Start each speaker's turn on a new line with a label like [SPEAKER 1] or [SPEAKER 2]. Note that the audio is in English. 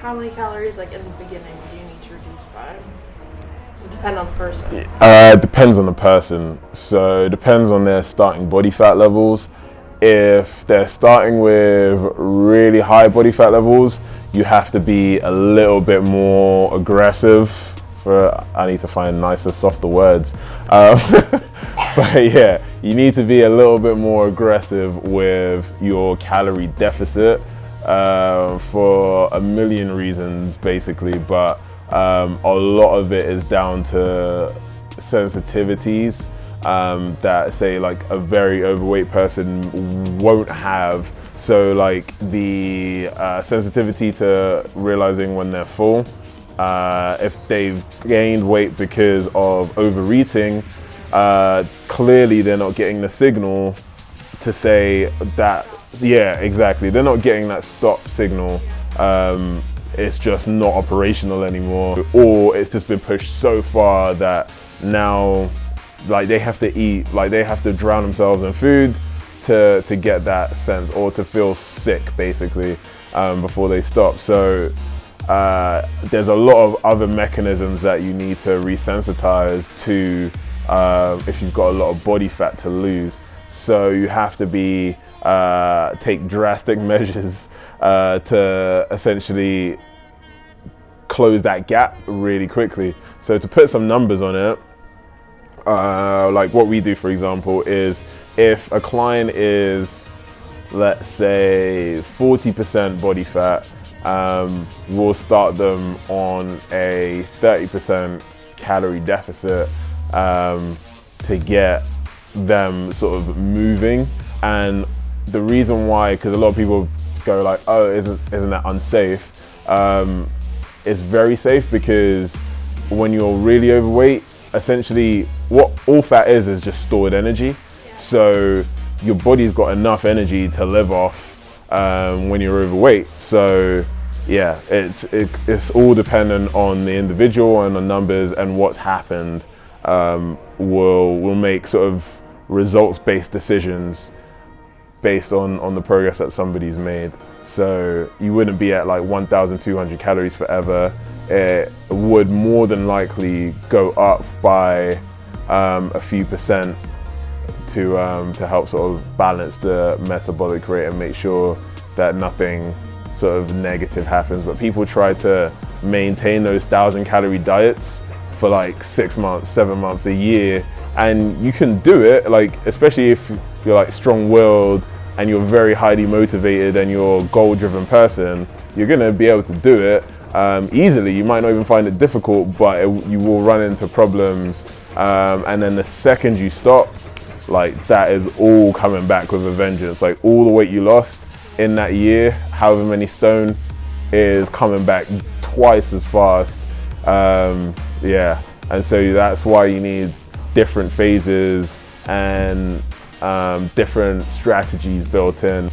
[SPEAKER 1] How many calories, like in the beginning, do you need to reduce by? Does it depend on the person?
[SPEAKER 2] Depends on the person. So it depends on their starting body fat levels. If they're starting with really high body fat levels, you have to be a little bit more aggressive. I need to find nicer, softer words. But yeah, you need to be a little bit more aggressive with your calorie deficit for a million reasons, basically. But a lot of it is down to sensitivities that say like a very overweight person won't have. So like the sensitivity to realizing when they're full, if they've gained weight because of overeating, clearly they're not getting the signal to say that, yeah, exactly. They're not getting that stop signal. It's just not operational anymore, or it's just been pushed so far that now like they have to eat, like they have to drown themselves in food to get that sense, or to feel sick basically before they stop. So there's a lot of other mechanisms that you need to resensitize to if you've got a lot of body fat to lose. So you have to take drastic measures to essentially close that gap really quickly. So to put some numbers on it, like what we do, for example, is if a client is, let's say, 40% body fat, we'll start them on a 30% calorie deficit to get them sort of moving. And the reason why, because a lot of people go like, oh, isn't that unsafe? It's very safe, because when you're really overweight, essentially what all fat is just stored energy. So your body's got enough energy to live off when you're overweight. So yeah, it's all dependent on the individual and the numbers, and what's happened will make sort of results-based decisions based on the progress that somebody's made. So you wouldn't be at like 1,200 calories forever. It would more than likely go up by a few percent to help sort of balance the metabolic rate and make sure that nothing sort of negative happens. But people try to maintain those 1,000-calorie diets for like 6 months, 7 months, a year, and you can do it, like especially if you're like strong-willed and you're very highly motivated and you're a goal-driven person, you're gonna be able to do it easily. You might not even find it difficult, but you will run into problems, and then the second you stop, like that is all coming back with a vengeance. Like all the weight you lost in that year, however many stone, is coming back twice as fast. Yeah, and so that's why you need different phases and different strategies built in.